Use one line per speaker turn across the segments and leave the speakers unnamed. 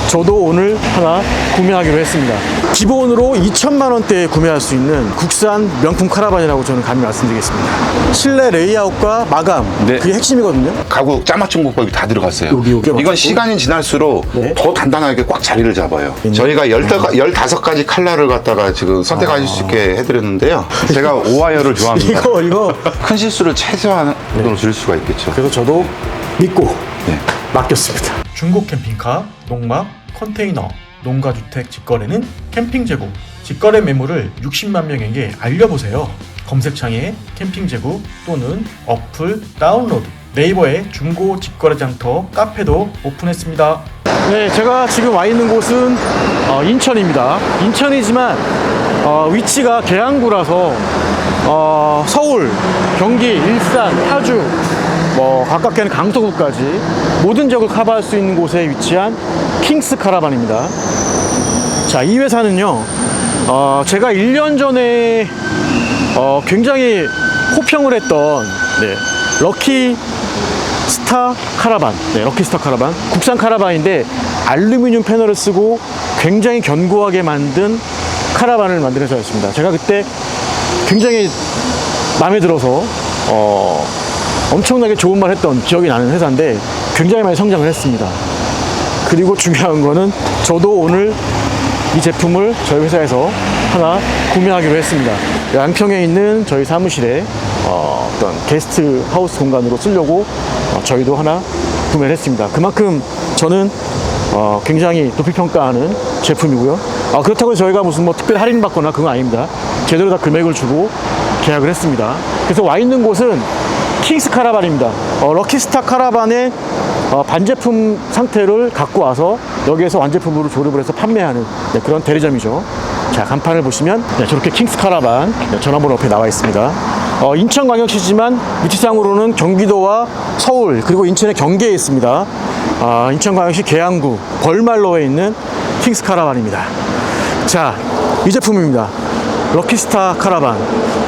저도 오늘 하나 구매하기로 했습니다. 기본으로 2천만 원대에 구매할 수 있는 국산 명품 카라반이라고 저는 감히 말씀드리겠습니다. 실내 레이아웃과 마감,
네.
그게 핵심이거든요.
가구 짜맞춤 공법이 다 들어갔어요.
여기
이건
맞췄고.
시간이 지날수록
네.
더 단단하게 꽉 자리를 잡아요. 저희가 15가지 컬러를 갖다가 지금 선택하실 수 있게 해드렸는데요. 제가 오와이어를 좋아합니다.
이거
큰 실수를 최소한으로 줄일 수가 있겠죠.
그래서 저도 믿고
네.
맡겼습니다. 중고 캠핑카, 농막, 컨테이너, 농가주택 직거래는 캠핑 재고, 직거래 매물을 60만 명에게 알려보세요. 검색창에 캠핑 재고 또는 어플 다운로드, 네이버에 중고 직거래 장터 카페도 오픈했습니다. 네, 제가 지금 와 있는 곳은 인천입니다. 인천이지만 위치가 계양구라서 서울, 경기, 일산, 파주, 가깝게는 강서구까지 모든 지역을 커버할 수 있는 곳에 위치한 킹스 카라반입니다. 자, 이 회사는요, 제가 1년 전에 굉장히 호평을 했던 럭키스타 카라반, 럭키스타 카라반, 국산 카라반인데 알루미늄 패널을 쓰고 굉장히 견고하게 만든 카라반을 만든 회사였습니다. 제가 그때 굉장히 마음에 들어서 엄청나게 좋은 말 했던 기억이 나는 회사인데 굉장히 많이 성장을 했습니다. 그리고 중요한 거는 저도 오늘 이 제품을 저희 회사에서 하나 구매하기로 했습니다. 양평에 있는 저희 사무실에 어떤 게스트 하우스 공간으로 쓰려고 저희도 하나 구매를 했습니다. 그만큼 저는 굉장히 높이 평가하는 제품이고요. 그렇다고 저희가 무슨 특별히 할인 받거나 그건 아닙니다. 제대로 다 금액을 주고 계약을 했습니다. 그래서 와 있는 곳은 킹스 카라반입니다. 럭키스타 카라반의 반제품 상태를 갖고 와서 여기에서 완제품으로 조립을 해서 판매하는 그런 대리점이죠. 자, 간판을 보시면 저렇게 킹스 카라반 전화번호 옆에 나와 있습니다. 인천광역시지만 위치상으로는 경기도와 서울 그리고 인천의 경계에 있습니다. 인천광역시 계양구 벌말로에 있는 킹스 카라반입니다. 자, 이 제품입니다. 럭키스타 카라반.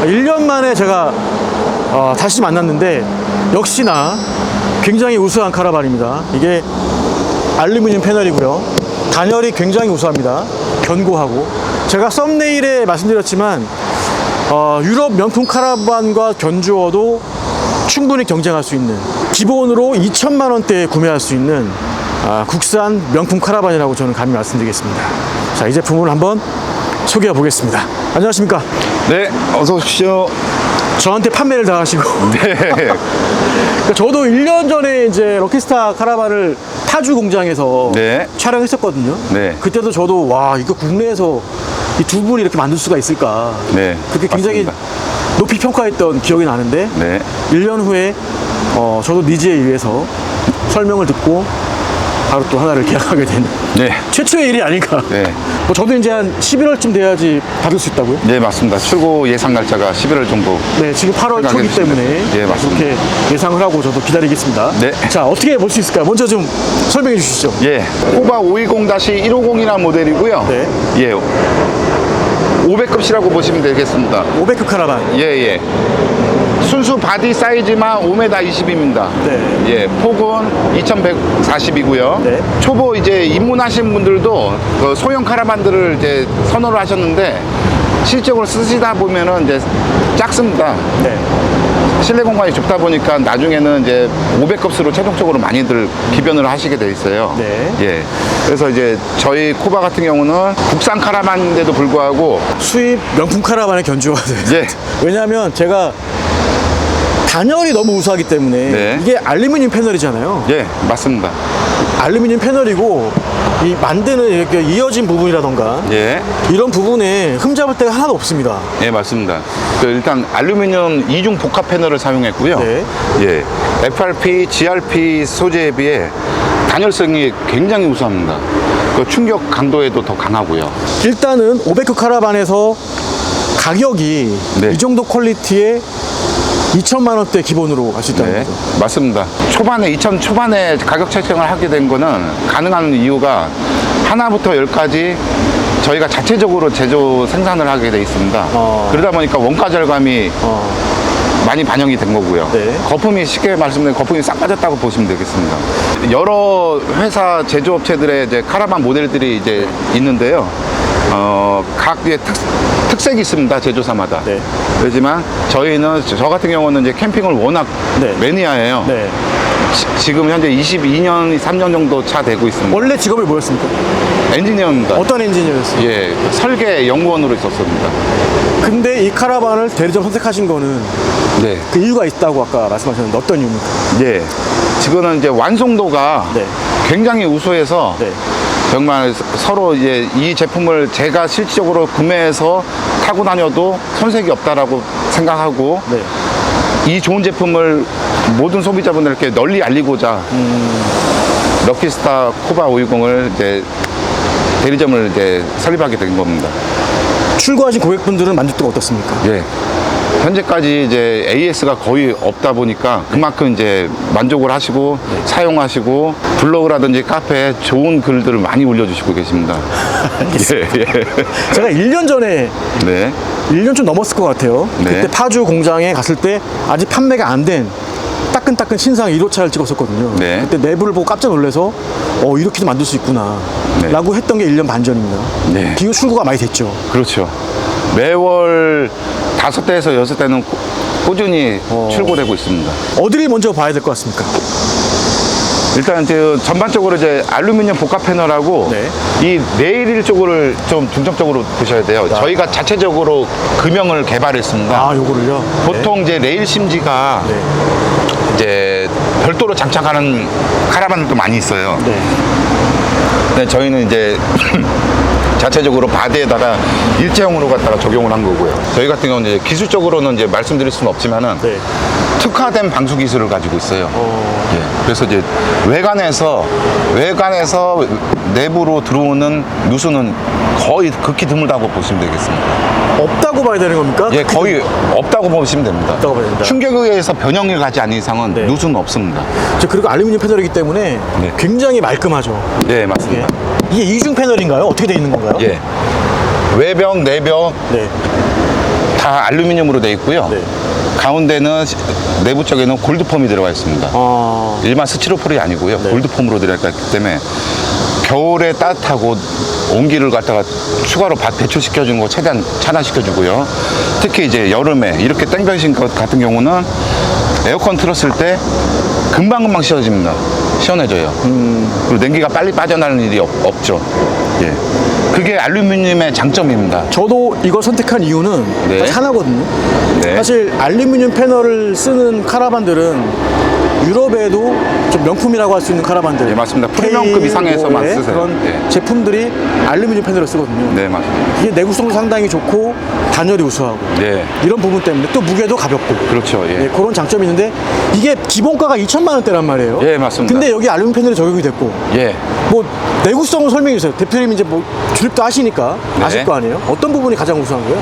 1년 만에 제가 다시 만났는데 역시나 굉장히 우수한 카라반입니다. 이게 알루미늄 패널이고요. 단열이 굉장히 우수합니다. 견고하고. 제가 썸네일에 말씀드렸지만 유럽 명품 카라반과 견주어도 충분히 경쟁할 수 있는, 기본으로 2천만 원대에 구매할 수 있는 국산 명품 카라반이라고 저는 감히 말씀드리겠습니다. 자, 이 제품을 한번 소개해 보겠습니다. 안녕하십니까?
네, 어서 오십시오.
저한테 판매를 다 하시고.
네.
그러니까 저도 1년 전에 이제 럭키스타 카라반을 파주 공장에서
네.
촬영했었거든요.
네.
그때도 저도 와, 이거 국내에서 이 두 분이 이렇게 만들 수가 있을까.
네.
그렇게 굉장히
맞습니다.
높이 평가했던 기억이 나는데
네.
1년 후에 저도 니즈에 의해서 설명을 듣고 바로 또 하나를 계약하게 된
네.
최초의 일이 아닐까.
네.
저도 이제 한 11월쯤 돼야지 받을 수 있다고요?
네, 맞습니다. 출고 예상 날짜가 11월 정도.
네, 지금 8월 초기
생각해주시면
때문에
네, 맞습니다.
그렇게 예상을 하고 저도 기다리겠습니다.
네.
자, 어떻게 볼 수 있을까요? 먼저 좀 설명해 주시죠.
예, 호바 510-150이라는 모델이고요.
네.
예, 500급이라고 보시면 되겠습니다.
500급 카라반.
예. 순수 바디 사이즈만 5m 20입니다.
네.
예, 폭은 2140이고요.
네.
초보 이제 입문하신 분들도 그 소형 카라반들을 이제 선호를 하셨는데 실적으로 쓰시다 보면은 이제 작습니다.
네.
실내 공간이 좁다 보니까 나중에는 이제 500급수로 최종적으로 많이들 기변을 하시게 돼 있어요.
네.
예. 그래서 이제 저희 코바 같은 경우는 국산 카라반인데도 불구하고
수입 명품 카라반에 견주가 돼요.
예.
왜냐하면 제가 단열이 너무 우수하기 때문에
네.
이게 알루미늄 패널이잖아요.
예, 맞습니다.
알루미늄 패널이고 이 만드는 이렇게 이어진 부분이라던가
예.
이런 부분에 흠잡을 데가 하나도 없습니다.
예, 맞습니다. 일단 알루미늄 이중 복합 패널을 사용했고요.
네.
예. FRP, GRP 소재에 비해 단열성이 굉장히 우수합니다. 그 충격 강도에도 더 강하고요.
일단은 500급 카라반에서 가격이
네.
이 정도 퀄리티에 2천만 원대 기본으로 갈 수 있다는
네,
거죠.
맞습니다. 초반에 2천 초반에 가격 책정을 하게 된 거는 가능한 이유가 하나부터 10까지 저희가 자체적으로 제조 생산을 하게 돼 있습니다. 그러다 보니까 원가 절감이 많이 반영이 된 거고요.
네.
거품이 쉽게 말씀드리면 거품이 싹 빠졌다고 보시면 되겠습니다. 여러 회사 제조업체들의 이제 카라반 모델들이 이제 있는데요. 각 이제 특색이 있습니다. 제조사마다.
네.
그렇지만 저희는 저 같은 경우는 이제 캠핑을 워낙
네.
매니아예요.
네.
지금 현재 22년, 3년 정도 차 되고 있습니다.
원래 직업이 뭐였습니까?
엔지니어입니다.
어떤 엔지니어였어요?
예, 설계 연구원으로 있었습니다.
근데 이 카라반을 대리점 선택하신 거는
네.
그 이유가 있다고 아까 말씀하셨는데 어떤 이유입니까?
예. 지금은 이제 완성도가
네.
굉장히 우수해서
네.
정말 서로 이제 이 제품을 제가 실질적으로 구매해서 타고 다녀도 손색이 없다라고 생각하고
네.
이 좋은 제품을 모든 소비자분들께 널리 알리고자 럭키스타 코바 520을 이제 대리점을 이제 설립하게 된 겁니다.
출고하신 고객분들은 만족도가 어떻습니까?
예. 현재까지 이제 AS가 거의 없다 보니까 그만큼 이제 만족을 하시고 사용하시고 블로그라든지 카페에 좋은 글들을 많이 올려주시고 계십니다.
알겠습니다.
예, 예.
제가 1년 전에
네.
1년 좀 넘었을 것 같아요.
네.
그때 파주 공장에 갔을 때 아직 판매가 안 된 따끈따끈 신상 1호차를 찍었었거든요.
네.
그때 내부를 보고 깜짝 놀라서 이렇게도 만들 수 있구나
네.
라고 했던 게 1년 반 전입니다.
네.
비교 출고가 많이 됐죠.
그렇죠. 매월 5대에서 6대는 꾸준히 출고되고 있습니다.
어디를 먼저 봐야 될 것 같습니까?
일단 이제 전반적으로 이제 알루미늄 복합 패널하고
네.
이 레일 쪽을 좀 중점적으로 보셔야 돼요. 저희가 자체적으로 금형을 개발했습니다.
아, 요거를요?
보통 이제 레일 심지가
네.
이제 별도로 장착하는 카라반들도 많이 있어요.
네.
근데 저희는 이제 자체적으로 바디에다가 일체형으로 갖다가 적용을 한 거고요. 저희 같은 경우는 이제 기술적으로는 이제 말씀드릴 수는 없지만은
네.
특화된 방수 기술을 가지고 있어요. 예, 그래서 이제 외관에서 내부로 들어오는 누수는 거의 극히 드물다고 보시면 되겠습니다.
없다고 봐야 되는 겁니까?
예, 거의 없다고 보시면 됩니다.
없다고 봐야 된다.
충격에 의해서 변형이 가지 않는 이상은
네.
누수는 없습니다.
그리고 알루미늄 패널이기 때문에
네.
굉장히 말끔하죠.
네, 맞습니다.
이게 이중 패널인가요? 어떻게 되어 있는 건가요?
예. 외벽, 내벽
네.
다 알루미늄으로 되어 있고요.
네.
가운데는 내부 쪽에는 골드폼이 들어가 있습니다. 일반 스티로폴이 아니고요.
네.
골드폼으로 들어가 있기 때문에 겨울에 따뜻하고 온기를 갖다가 추가로 배출시켜주는 거 최대한 차단시켜주고요. 특히 이제 여름에 이렇게 땡볕인 것 같은 경우는 에어컨 틀었을 때 금방금방 시원해져요. 그리고 냉기가 빨리 빠져나가는 일이 없죠. 예. 그게 알루미늄의 장점입니다.
저도 이걸 선택한 이유는
네.
사실 하나거든요.
네.
사실 알루미늄 패널을 쓰는 카라반들은 유럽에도 좀 명품이라고 할 수 있는 카라반들.
예, 맞습니다. 프리미엄급 이상에서만
의
쓰세요.
그런
예.
제품들이 알루미늄 패널을 쓰거든요.
네, 맞습니다.
이게 내구성도 상당히 좋고 단열이 우수하고
네.
이런 부분 때문에 또 무게도 가볍고
그렇죠. 예.
예, 그런 장점이 있는데 이게 기본가가 2천만 원대란 말이에요.
예, 맞습니다.
근데 여기 알루미늄 패널이 적용이 됐고
예.
뭐 내구성을 설명해 주세요. 대표님 이제 뭐 주립도 하시니까
네.
아실 거 아니에요? 어떤 부분이 가장 우수한 거예요?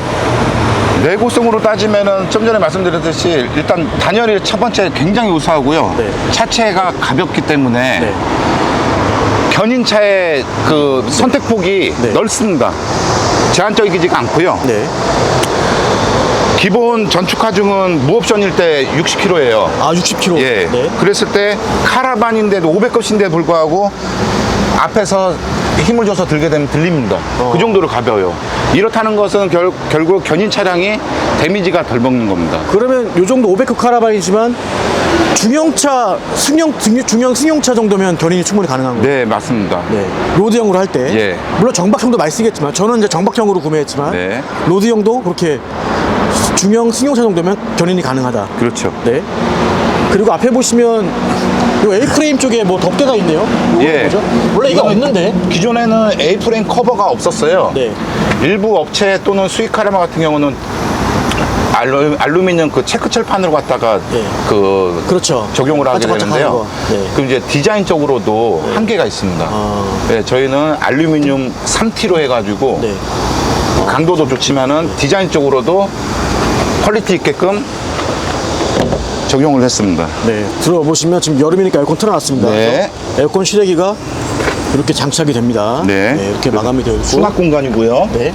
내구성으로 따지면은 좀 전에 말씀드렸듯이 일단 단열이 첫 번째 굉장히 우수하고요.
네.
차체가 가볍기 때문에
네.
견인차의 그 선택폭이
네.
넓습니다. 제한적이지가 않고요.
네.
기본 전축 하중은 무옵션일 때 60kg예요.
아, 60kg.
예.
네.
그랬을 때 카라반인데도 500급인데 불구하고 앞에서 힘을 줘서 들게 되면 들립니다. 그 정도로 가벼워요. 이렇다는 것은 결국 견인 차량이 데미지가 덜 먹는 겁니다.
그러면 요 정도 500급 카라반이지만 중형차, 중형 승용차 정도면 견인이 충분히 가능한 거예요.
네, 맞습니다.
네. 로드형으로 할 때.
예.
물론 정박형도 많이 쓰겠지만 저는 이제 정박형으로 구매했지만
네.
로드형도 그렇게 중형 승용차 정도면 견인이 가능하다.
그렇죠.
네. 그리고 앞에 보시면 요 A프레임 쪽에 뭐 덮개가 있네요. 요거는
예.
뭐죠? 원래 이게 없는데.
기존에는 A프레임 커버가 없었어요.
네.
일부 업체 또는 수입 카라반 같은 경우는 알루미늄 그 체크철판으로 갖다가
네.
그렇죠. 적용을 하게
반짝반짝하는
되는데요.
거. 네.
그럼 이제 디자인적으로도 한계가 있습니다. 네, 저희는 알루미늄 3T로 해가지고
네.
강도도 좋지만은 디자인적으로도 퀄리티 있게끔 적용을 했습니다.
네, 들어보시면 지금 여름이니까 에어컨 틀어놨습니다.
네.
그래서 에어컨 실외기가 이렇게 장착이 됩니다.
네.
이렇게 마감이 되어 있고.
수납 공간이고요.
네.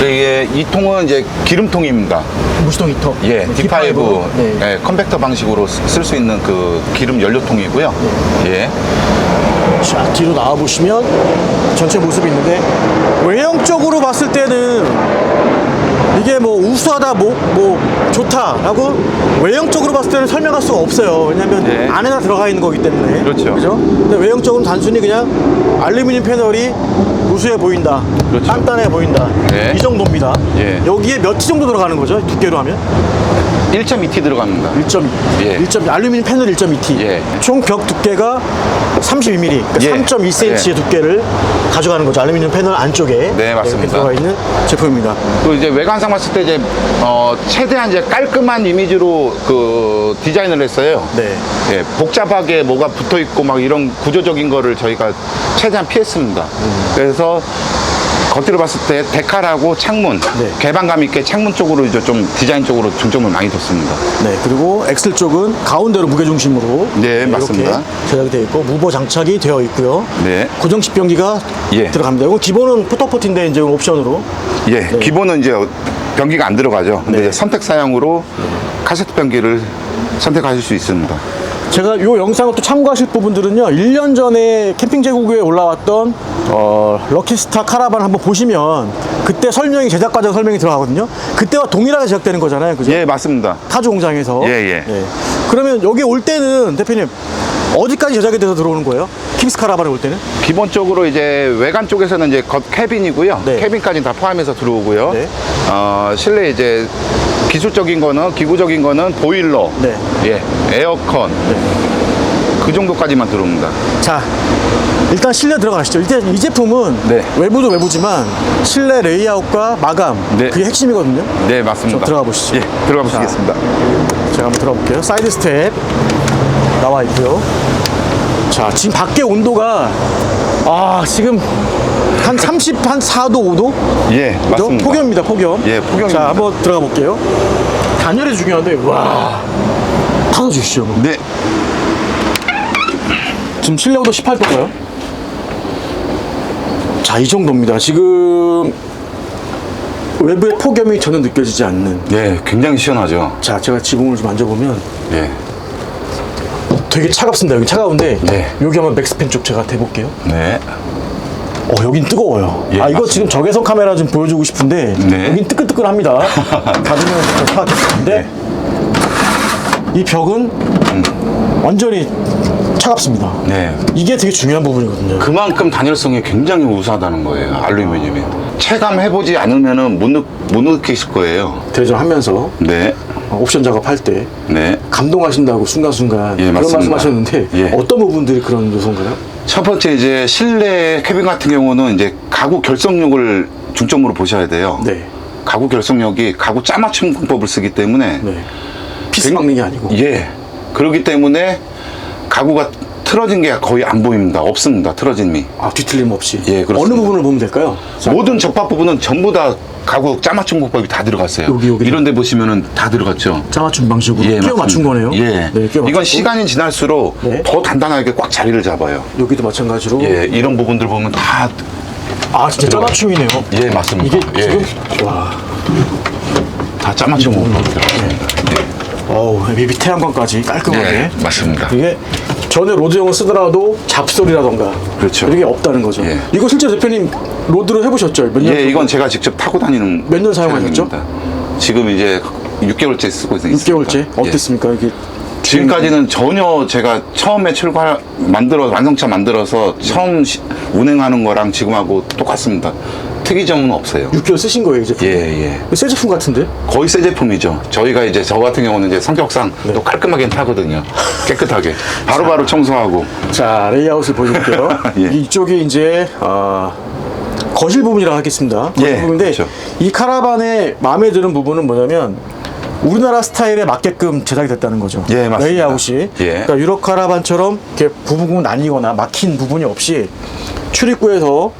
이게 이 통은 이제 기름통입니다.
무시동 2톤.
예, D5
네.
예, 컨벡터 방식으로 쓸 수 있는 그 기름 연료통이고요. 예.
자, 뒤로 나와 보시면 전체 모습이 있는데 외형적으로 봤을 때는 이게 뭐 우수하다, 뭐 좋다라고 외형적으로 봤을 때는 설명할 수가 없어요. 왜냐하면
네.
안에다 들어가 있는 거기 때문에.
그렇죠.
그죠? 근데 외형적으로는 단순히 그냥 알루미늄 패널이 우수해 보인다,
그렇죠.
단단해 보인다,
네.
이 정도입니다.
예.
여기에 몇 티 정도 들어가는 거죠? 두께로 하면
1.2T 들어갑니다.
1.2.
예.
1.2. 알루미늄 패널 1.2T.
예.
총 벽 두께가 32mm, 그러니까
예.
3.2cm의
예.
두께를 가져가는 거죠. 알루미늄 패널 안쪽에.
네, 맞습니다.
이렇게 들어가 있는 제품입니다.
또 이제 외관상 봤을 때 이제 최대한 이제 깔끔한 이미지로 그 디자인을 했어요.
네.
예, 복잡하게 뭐가 붙어 있고 막 이런 구조적인 거를 저희가 최대한 피했습니다. 그래서 겉으로 봤을 때 데칼하고 창문,
네.
개방감 있게 창문 쪽으로 이제 좀 디자인 쪽으로 중점을 많이 뒀습니다.
네. 그리고 엑셀 쪽은 가운데로 무게중심으로
네,
이렇게
맞습니다.
제작이 되어 있고 무버 장착이 되어 있고요.
네.
고정식 변기가
예.
들어갑니다. 이건 기본은 포터포트인데 이제 옵션으로.
예, 기본은 이제 변기가 안 들어가죠. 근데
네.
이제 선택 사양으로 카세트 변기를 선택하실 수 있습니다.
제가 이 영상을 또 참고하실 부분들은요, 1년 전에 캠핑 제국에 올라왔던 럭키스타 카라반 한번 보시면 그때 설명이, 제작 과정 설명이 들어가거든요. 그때와 동일하게 제작되는 거잖아요, 그죠?
예, 맞습니다.
타주 공장에서.
예.
그러면 여기 올 때는 대표님 어디까지 제작이 돼서 들어오는 거예요? 킹스 카라반에 올 때는?
기본적으로 이제 외관 쪽에서는 이제 겉 캐빈이고요.
네.
캐빈까지 다 포함해서 들어오고요.
네.
실내 이제 기술적인 거는, 기구적인 거는 보일러,
네.
예, 에어컨, 그 정도까지만 들어옵니다.
자, 일단 실내 들어가시죠. 일단 이 제품은
네.
외부도 외부지만 실내 레이아웃과 마감,
네.
그게 핵심이거든요.
네, 맞습니다.
좀 들어가 보시죠.
예, 들어가 보시겠습니다.
제가 한번 들어가 볼게요. 사이드 스텝 나와 있고요. 자, 지금 밖에 온도가 지금 한 4도, 5도?
예,
그죠?
맞습니다.
폭염입니다, 폭염.
예, 폭염입니다.
자, 한번 들어가 볼게요. 단열이 중요한데, 와, 닫아주시죠.
네,
지금 실내 온도 18도인가요? 자, 이 정도입니다. 지금 외부의 폭염이 전혀 느껴지지 않는.
예, 굉장히 시원하죠.
자, 제가 지붕을 좀 만져보면
예,
되게 차갑습니다. 여기 차가운데
네.
여기 한번 맥스팬 쪽 제가 대볼게요.
네,
여긴 뜨거워요.
예,
이거
맞습니다.
지금 적외선 카메라 좀 보여주고 싶은데
네.
여긴 뜨끈뜨끈합니다. 닫으면 파악했는데 이 벽은 완전히 차갑습니다.
네.
이게 되게 중요한 부분이거든요.
그만큼 단열성이 굉장히 우수하다는 거예요. 알루미늄이. 체감해보지 않으면은 못 느끼실 거예요.
대전하면서
네,
옵션 작업할 때
네.
감동하신다고 순간순간
예,
그런
맞습니다.
말씀하셨는데
예.
어떤 부분들이 그런 요소인가요?
첫 번째 이제 실내 캐빈 같은 경우는 이제 가구 결속력을 중점으로 보셔야 돼요.
네.
가구 결속력이 가구 짜맞춤 공법을 쓰기 때문에
네. 피스 막는 게 아니고.
예, 그렇기 때문에 가구가 틀어진 게 거의 안 보입니다. 없습니다. 틀어짐이.
뒤틀림 없이.
예, 그렇습니다.
어느 부분을 보면 될까요? 자,
모든 접합 부분은 전부 다 가구 짜맞춤 공법이 다 들어갔어요.
여기.
이런 데 보시면은 다 들어갔죠.
짜맞춤 방식으로 끼워
맞습니다.
맞춘 거네요.
예.
네, 끼워
이건
맞췄고.
시간이 지날수록
네.
더 단단하게 꽉 자리를 잡아요.
여기도 마찬가지로.
예, 이런 부분들 보면 다
진짜 짜맞춤이네요.
예, 맞습니다.
이게
예.
지금
다 짜맞춤 공법이 들어갔어요.
밑에 태양광까지 깔끔하게.
예, 맞습니다.
이게 전에 로드형을 쓰더라도 잡소리라던가
그렇죠.
이런 게 없다는 거죠.
예.
이거 실제 대표님 로드로 해보셨죠? 몇 년?
예, 이건 제가 직접 타고 다니는
몇년 사용하셨죠?
차량입니다. 지금 이제 6개월째 쓰고 있습니다.
6개월째?
예.
어땠습니까? 이게
지금까지는 전혀 제가 처음에 완성차 만들어서 처음 운행하는 거랑 지금하고 똑같습니다. 특이점은 없어요.
6개월 쓰신 거예요, 이제?
예.
새 제품 같은데?
거의 새 제품이죠. 저희가 이제 저 같은 경우는 이제 성격상
네.
또 깔끔하게 타거든요. 깨끗하게. 바로바로 청소하고.
자, 레이아웃을 보여드릴게요.
예.
이쪽이 이제 거실 부분이라고 하겠습니다. 거실
예,
부분인데
그렇죠.
이 카라반의 마음에 드는 부분은 뭐냐면 우리나라 스타일에 맞게끔 제작이 됐다는 거죠.
예, 맞습니다.
레이아웃이.
예.
그러니까 유럽 카라반처럼 이렇게 부분 나뉘거나 막힌 부분이 없이 출입구에서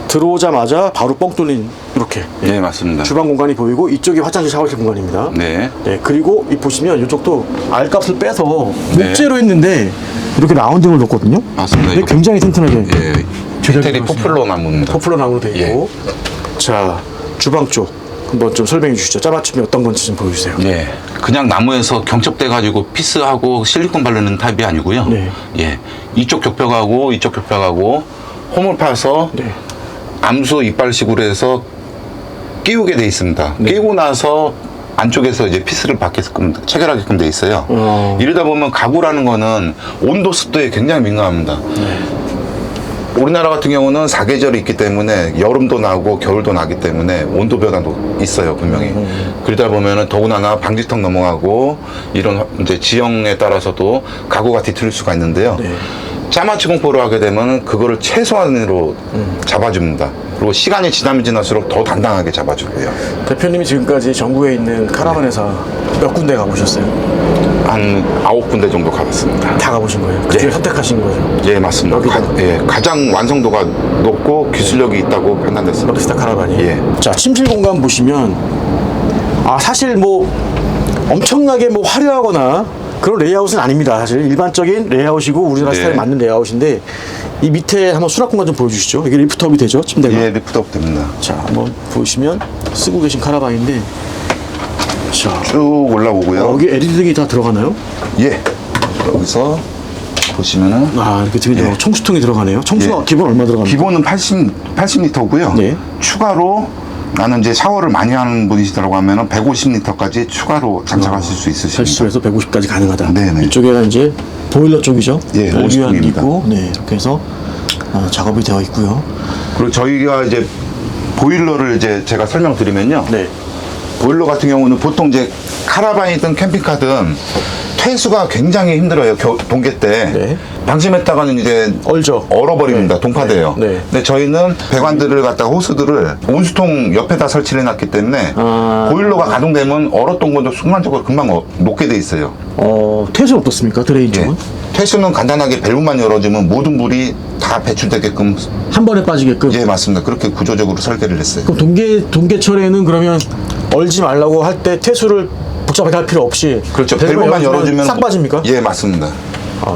들어오자마자 바로 뻥 뚫린 이렇게
예, 맞습니다.
주방 공간이 보이고 이쪽이 화장실 샤워실 공간입니다.
네.
네, 그리고 이 보시면 이쪽도 알값을 빼서
네.
목재로 했는데 이렇게 라운딩을 뒀거든요.
맞습니다.
근데
이거-
굉장히 튼튼하게
예.
제작이
이태리
되고
포플러 나무입니다.
포플러 나무로 되어 있고. 자, 주방 쪽 한번 좀 설명해 주시죠. 짜맞춤이 어떤 건지 좀 보여주세요.
네, 그냥 나무에서 경첩돼 가지고 피스하고 실리콘 바르는 타입이 아니고요.
네.
예, 이쪽 격벽하고 이쪽 격벽하고 홈을 파서
네.
암수 이빨식으로 해서 끼우게 돼 있습니다.
네.
끼우고 나서 안쪽에서 이제 피스를 받게끔 체결하게끔 돼 있어요. 이러다 보면 가구라는 거는 온도 습도에 굉장히 민감합니다. 우리나라 같은 경우는 사계절이 있기 때문에 여름도 나고 겨울도 나기 때문에 온도 변화도 있어요, 분명히. 그러다 보면은 더군다나 방지턱 넘어가고 이런 이제 지형에 따라서도 가구가 뒤틀릴 수가 있는데요.
네.
짜맞추 공포를 하게 되면 그거를 최소한으로 잡아줍니다. 그리고 시간이 지나면 지날수록 더 단단하게 잡아주고요.
대표님이 지금까지 전국에 있는 카라반 회사 몇 군데 가보셨어요?
한 9군데 정도 가봤습니다.
다 가보신 거예요? 그중에
예.
선택하신 거죠?
예, 맞습니다.
여기다.
가장 완성도가 높고 기술력이 있다고 판단됐습니다.
럭키스타 카라반이.
예.
자, 침실 공간 보시면 사실 뭐 엄청나게 뭐 화려하거나 그런 레이아웃은 아닙니다. 사실 일반적인 레이아웃이고 우리나라
네.
스타일에 맞는 레이아웃인데 이 밑에 한번 수납 공간 좀 보여주시죠. 이게 리프트업이 되죠, 침대가.
예, 리프트업 됩니다.
자, 한번 보시면 쓰고 계신 카라반인데, 자,
쭉 올라오고요.
여기 LED 등이 다 들어가나요?
예. 여기서 보시면은
이렇게 등이 들어가고 청수통이 들어가네요. 청수가
예.
기본 얼마 들어갑니까?
기본은 80리터고요.
네.
추가로 나는 이제 샤워를 많이 하는 분이시더라고 하면은 150리터까지 추가로 장착하실 수 있으십니다.
80에서 150까지 가능하다.
네네.
이쪽에는 이제 보일러 쪽이죠.
예,
오류한
온수통입니다.
있고, 네, 이렇게 해서 작업이 되어 있고요.
그리고 저희가 이제 보일러를 이제 제가 설명드리면요.
네.
보일러 같은 경우는 보통 이제 카라반이든 캠핑카든 퇴수가 굉장히 힘들어요. 동계 때.
네.
방심했다가는 이제
얼죠.
얼어버립니다.
네.
동파돼요.
네. 네.
근데 저희는 배관들을 갖다가 호스들을 온수통 옆에다 설치를 해놨기 때문에 보일러가 가동되면 얼었던 것도 순간적으로 금방 녹게 돼 있어요.
퇴수는 어떻습니까? 드레인
예.
쪽은?
퇴수는 간단하게 밸브만 열어주면 모든 물이 다 배출되게끔.
한 번에 빠지게끔?
예, 맞습니다. 그렇게 구조적으로 설계를 했어요.
그럼 동계철에는 그러면 얼지 말라고 할 때 퇴수를 복잡하게 할 필요 없이
그렇죠. 밸브만 열어주면
싹 빠집니까?
예, 맞습니다.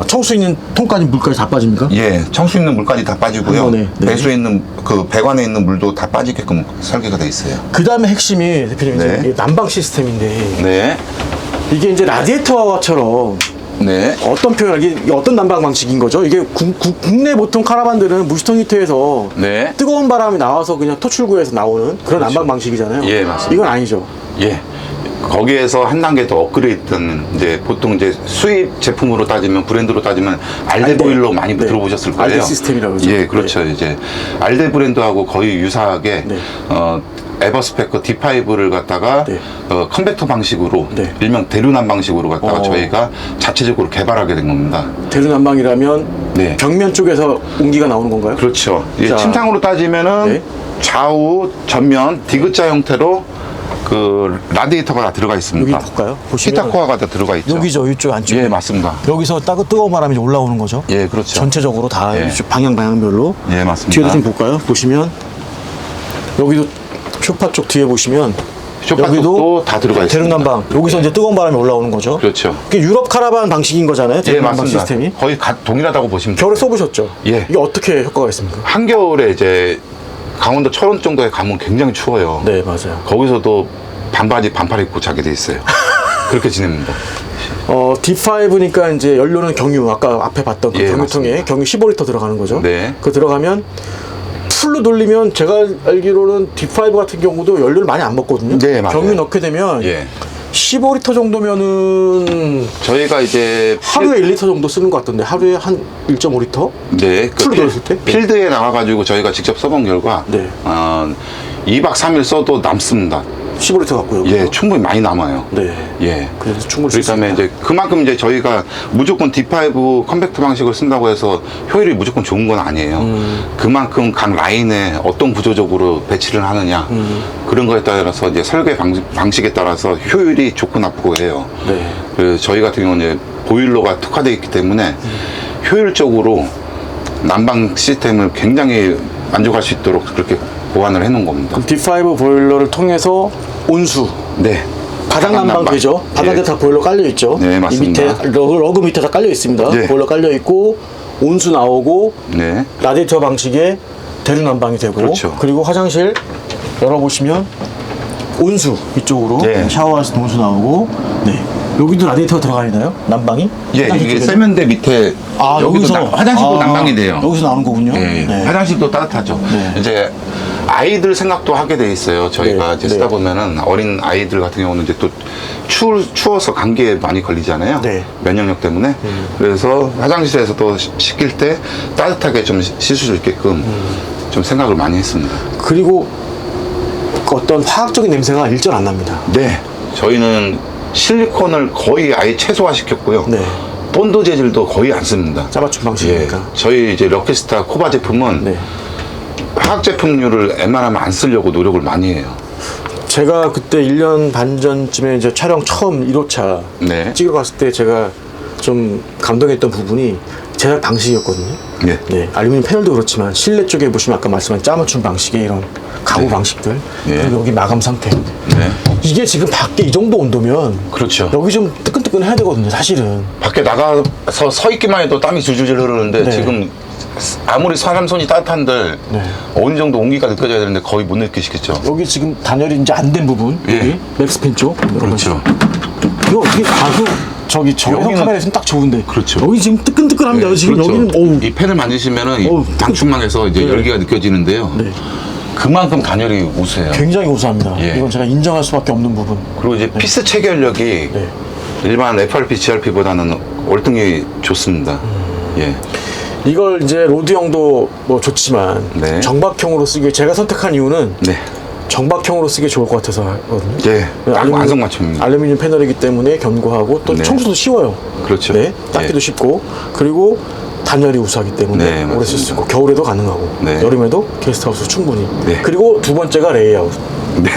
청수 있는 통까지 물까지 다 빠집니까?
예, 청수 있는 물까지 다 빠지고요.
한 번에, 네.
배수에 있는 그 배관에 있는 물도 다 빠지게끔 설계가 돼 있어요.
그 다음에 핵심이 대표님
네.
이제 난방 시스템인데
네,
이게 이제 라디에이터처럼
네,
어떤 표현, 이게 어떤 난방 방식인 거죠? 이게 국내 보통 카라반들은 무시통 히터에서
네.
뜨거운 바람이 나와서 그냥 토출구에서 나오는 그런 난방 방식이잖아요.
예, 맞습니다.
이건 아니죠.
예. 거기에서 한 단계 더 업그레이드된 이제 보통 이제 수입 제품으로 따지면 브랜드로 따지면 알데 보일러 많이
네.
들어보셨을 거예요.
알데 시스템이라고 그러죠.
예, 그렇죠. 이제 알데 브랜드하고 거의 유사하게
네.
에버스페커 D5를 갖다가
네.
컨벡터 방식으로
네.
일명 대류난 방식으로 갖다가 저희가 자체적으로 개발하게 된 겁니다.
대류 난방이라면
네.
벽면 쪽에서 온기가 나오는 건가요?
그렇죠. 예,
자.
침상으로 따지면은
네.
좌우 전면 디귿자 형태로 그 라디에이터가 다 들어가 있습니다.
여기 볼까요? 보시면
히터코어가 다 들어가 있죠.
여기죠, 이쪽 안쪽에.
예, 맞습니다.
여기서 뜨거운 바람이 이제 올라오는 거죠.
예, 그렇죠.
전체적으로 다
예.
이쪽 방향별로.
예, 맞습니다.
뒤에도 좀 볼까요? 보시면 여기도 쇼파 쪽 뒤에 보시면
쇼파
여기도
쪽도 다 들어가 있습니다.
대류난방. 여기서 이제 뜨거운 바람이 올라오는 거죠.
그렇죠.
그게 유럽 카라반 방식인 거잖아요.
예,
대류난방
맞습니다.
시스템이.
거의 동일하다고 보시면 돼요.
겨울에 써보셨죠?
예.
이게 어떻게 효과가 있습니까?
한겨울에 이제 강원도 철원 정도에 가면 굉장히 추워요.
네, 맞아요.
거기서도 반바지 반팔 입고 자게 돼 있어요. 그렇게 지냅니다.
D5니까 이제 연료는 경유, 아까 앞에 봤던 그
예,
경유통에
맞습니다.
경유 15리터 들어가는 거죠.
네.
그 들어가면 풀로 돌리면 제가 알기로는 D5 같은 경우도 연료를 많이 안 먹거든요.
네, 맞아요.
경유 넣게 되면
예.
15리터 정도면은
저희가 이제
하루에 1리터 정도 쓰는 것 같던데 하루에 한 1.5리터?
네,
풀로 돌렸을 때?
필드에 나가가지고 저희가 직접 써본 결과
네.
2박 3일 써도 남습니다.
15리터 갖고요.
예, 충분히 많이 남아요.
네.
예.
그래서 충분히
그렇기 때문에 이제 그만큼 이제 저희가 무조건 D5 컨벡터 방식을 쓴다고 해서 효율이 무조건 좋은 건 아니에요. 그만큼 각 라인에 어떤 구조적으로 배치를 하느냐 그런 거에 따라서 이제 설계 방식에 따라서 효율이 좋고 나쁘고 해요.
네.
그래서 저희 같은 경우는 이제 보일러가 특화되어 있기 때문에 효율적으로 난방 시스템을 굉장히 만족할 수 있도록 그렇게 보완을 해놓은 겁니다.
그럼 D5 보일러를 통해서 온수,
네.
바닥 난방 되죠. 바닥에
예.
다 보일러 깔려 있죠.
네,
이
맞습니다.
밑에 러그 밑에 다 깔려 있습니다.
네.
보일러 깔려 있고 온수 나오고
네.
라디에이터 방식의 대류 난방이 되고
그렇죠.
그리고 화장실 열어보시면 온수 이쪽으로
네.
샤워하실 때 온수 나오고, 네. 여기도 라디에이터가 들어가 있나요? 난방이?
예,
화장실
이게
쪽에도?
세면대 밑에
아,
여기도
여기서
화장실도 난방이 돼요.
여기서 나오는 거군요.
예,
네.
화장실도 따뜻하죠.
네.
이제 아이들 생각도 하게 돼 있어요. 저희가
네,
이제
네.
쓰다 보면은 어린 아이들 같은 경우는 이제 또 추워서 감기에 많이 걸리잖아요.
네.
면역력 때문에. 그래서 화장실에서도 씻길 때 따뜻하게 좀 씻을 수 있게끔 좀 생각을 많이 했습니다.
그리고 그 어떤 화학적인 냄새가 일절 안 납니다.
네. 저희는 실리콘을 거의 아예 최소화 시켰고요.
네.
본드 재질도 거의 안 씁니다.
짜맞춤
예.
방식이니까.
저희 이제 럭키스타 코바 제품은
네.
화학 제품류를 웬만하면 안 쓰려고 노력을 많이 해요.
제가 그때 1년 반 전쯤에 이제 촬영 처음 1호차
네.
찍으러 갔을 때 제가 좀 감동했던 부분이 제작 방식이었거든요.
네.
네, 알루미늄 패널도 그렇지만 실내 쪽에 보시면 아까 말씀한 짜맞춤 방식의 이런 가구
네.
방식들,
네.
그리고 여기 마감 상태.
네.
이게 지금 밖에 이 정도 온도면
그렇죠.
여기 좀 뜨끈뜨끈 해야 되거든요, 사실은.
밖에 나가서 서 있기만 해도 땀이 줄줄줄 흐르는데
네.
지금 아무리 사람 손이 따뜻한들
네.
어느 정도 온기가 느껴져야 되는데 거의 못 느끼시겠죠.
여기 지금 단열이 이제 안 된 부분,
예.
여기 맥스팬 쪽.
그렇죠.
이거 어떻게 가수 저기 저
여기는-
카메라에서는 딱 좋은데.
그렇죠.
여기 지금 뜨끈뜨끈합니다.
네,
지금
그렇죠.
여기는 어우.
이 팬을 만지시면은 이
어우,
방충망에서 이제
네.
열기가 느껴지는데요.
네.
그만큼 단열이 우수해요.
굉장히 우수합니다.
예.
이건 제가 인정할 수밖에 없는 부분.
그리고 이제 피스 체결력이
네.
일반 FRP, GRP보다는 월등히 좋습니다. 예.
이걸 이제 로드형도 뭐 좋지만
네.
정박형으로 쓰기 제가 선택한 이유는
네.
정박형으로 쓰기 좋을 것 같아서 하거든요.
예. 딱 완성맞춤입니다.
알루미늄 패널이기 때문에 견고하고 또
네.
청소도 쉬워요.
그렇죠.
네, 닦기도
예.
쉽고 그리고 단열이 우수하기 때문에
네,
오래 쓸 수
맞습니다.
있고 겨울에도 가능하고
네.
여름에도 게스트하우스 충분히.
네.
그리고 두 번째가 레이아웃.
네.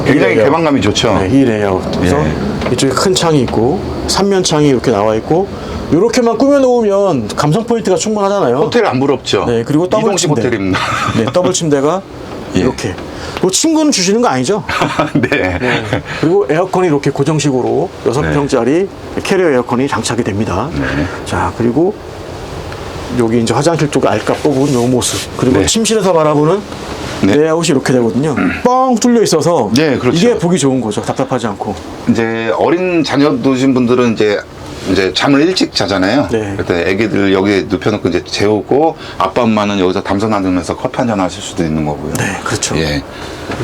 굉장히
레이아웃.
개방감이 좋죠.
네, 이 레이아웃. 그래서
예.
이쪽에 큰 창이 있고 삼면 창이 이렇게 나와 있고 이렇게만 꾸며놓으면 감성 포인트가 충분하잖아요.
호텔 안 부럽죠?
네, 그리고 더블
이동식
침대.
호텔입니다.
네, 더블 침대가
예.
이렇게. 뭐 침구는 주시는 거 아니죠?
네.
그리고 에어컨이 이렇게 고정식으로 6평짜리 캐리어 에어컨이 장착이 됩니다.
네.
자, 그리고 여기 이제 화장실 쪽 알까 뽑은 요 모습. 그리고
네.
침실에서 바라보는
네.
레이아웃이 이렇게 되거든요. 뻥 뚫려 있어서
네, 그렇죠.
이게 보기 좋은 거죠. 답답하지 않고.
이제 어린 자녀 두신 분들은 이제 잠을 일찍 자잖아요.
네.
그때 애기들 여기에 눕혀놓고 이제 재우고 아빠 엄마는 여기서 담소 나누면서 커피 한잔 하실 수도 있는 거고요.
네, 그렇죠.
예.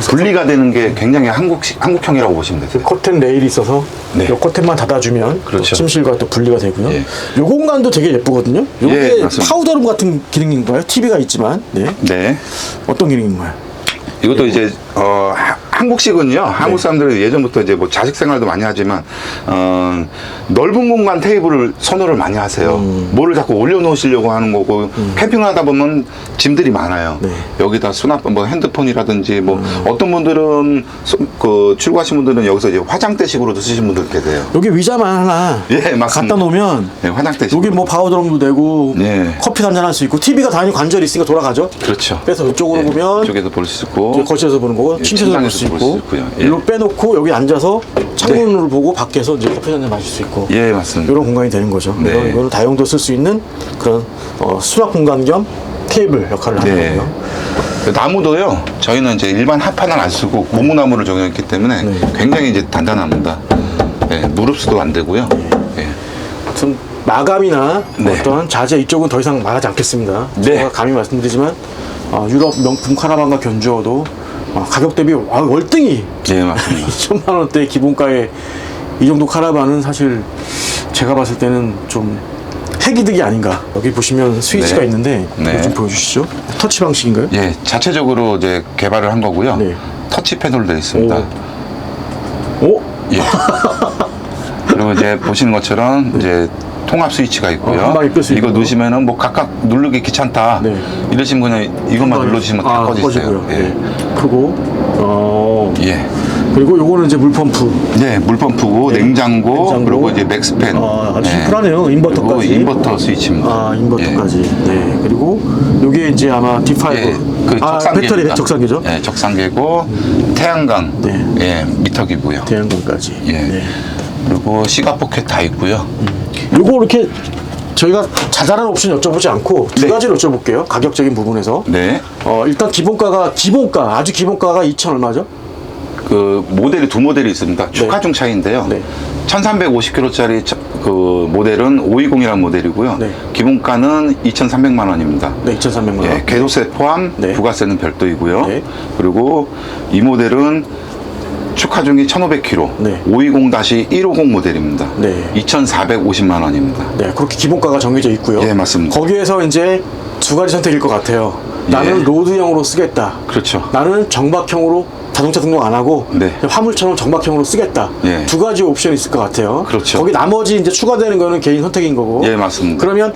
분리가 되는 게 굉장히 한국형이라고 보시면 되세요.
커튼 레일이 있어서
네.
요 커튼만 닫아주면
그렇죠.
또 침실과 또 분리가 되고요.
예.
요 공간도 되게 예쁘거든요. 요게
예, 맞습니다.
파우더룸 같은 기능인가요? TV가 있지만 네.
네.
어떤 기능인가요?
이것도 이제 한국식은요. 한국 사람들은 예전부터 이제 뭐 자식 생활도 많이 하지만 넓은 공간 테이블을 선호를 많이 하세요. 뭐를 자꾸 올려놓으시려고 하는 거고 캠핑을 하다 보면 짐들이 많아요.
네.
여기다 수납, 뭐 핸드폰이라든지 뭐 어떤 분들은 출고하신 분들은 여기서 이제 화장대식으로도 쓰신 분들 계세요.
여기 의자만 하나
예, 맞습니다.
갖다 놓으면
네, 화장대식.
여기 뭐 파우더룸도 되고
네.
커피 한잔 할 수 있고 TV가 당연히 관절이 있으니까 돌아가죠.
그렇죠.
그래서 이쪽으로
예,
보면
이쪽에서 볼 수 있고
이제 거실에서 보는 거고
예,
침실에서 볼 수
침상에서 볼수
있고
있고요. 예.
일로 빼놓고 여기 앉아서 창문을 보고 밖에서 이제 커피 한잔 마실 수 있고
예, 맞습니다.
이런 공간이 되는 거죠.
네.
그래서 이거는 다용도 쓸 수 있는 그런 수납 공간 겸 테이블 역할을 하는
네.
거고요.
나무도요. 저희는 이제 일반 합판을 안 쓰고 고무나무를 적용했기 때문에
네.
굉장히 이제 단단합니다. 예, 무릎수도 안 되고요. 예.
좀 마감이나
네.
어떤 자재 이쪽은 더 이상 말하지 않겠습니다.
네.
제가 감히 말씀드리지만 유럽 명품 카라반과 견주어도 가격 대비 월등히
예, 맞습니다.
2천만 원대 기본가에 이 정도 카라반은 사실 제가 봤을 때는 좀 해기득이 아닌가. 여기 보시면 스위치가
네.
있는데
네.
이거 좀 보여주시죠. 터치 방식인가요?
예, 자체적으로 이제 개발을 한 거고요.
네.
터치 패널로 되어 있습니다.
오?
예. 그리고 이제 보시는 것처럼 이제 통합 스위치가 있고요.
한 방에 끌수
이거
있고.
누르시면은 뭐 각각 누르기 귀찮다.
네.
이러시면 그냥 이것만 눌러주시면 다 꺼지세요.
꺼지고요.
예.
네. 크고
예.
그리고 요거는 이제 물펌프.
네, 물펌프고
네.
냉장고, 그리고 이제 맥스팬.
아주 심플하네요. 인버터까지.
그리고 인버터 스위치입니다.
인버터까지. 네. 그리고 요게 이제 아마 D5.
예, 그 적상계입니다.
배터리 적상계죠.
예, 적상계고 태양광,
네.
예, 미터기고요.
대형광까지.
예.
네.
그리고 시가 포켓 다 있고요.
요거 이렇게 저희가 자잘한 옵션 여쭤보지 않고 두
네.
가지를 여쭤볼게요. 가격적인 부분에서.
네.
일단 아주 기본가가 2천 얼마죠?
그 모델이 두 모델이 있습니다. 추가중 차이인데요.
네.
1350kg짜리 그 모델은 520이라는 모델이고요.
네.
기본가는 2,300만 원입니다.
네, 2,300만 원.
예, 개소세 포함,
네.
부가세는 별도이고요.
네.
그리고 이 모델은 축하중이 1,500kg,
네.
520-150 모델입니다.
네.
2,450만 원입니다.
네, 그렇게 기본가가 정해져 있고요.
예, 맞습니다.
거기에서 이제 두 가지 선택일 것 같아요. 나는
예.
로드형으로 쓰겠다.
그렇죠.
나는 정박형으로 자동차 등록 안 하고
네.
화물처럼 정박형으로 쓰겠다.
예.
두 가지 옵션이 있을 것 같아요.
그렇죠.
거기 나머지 이제 추가되는 거는 개인 선택인 거고.
예, 맞습니다.
그러면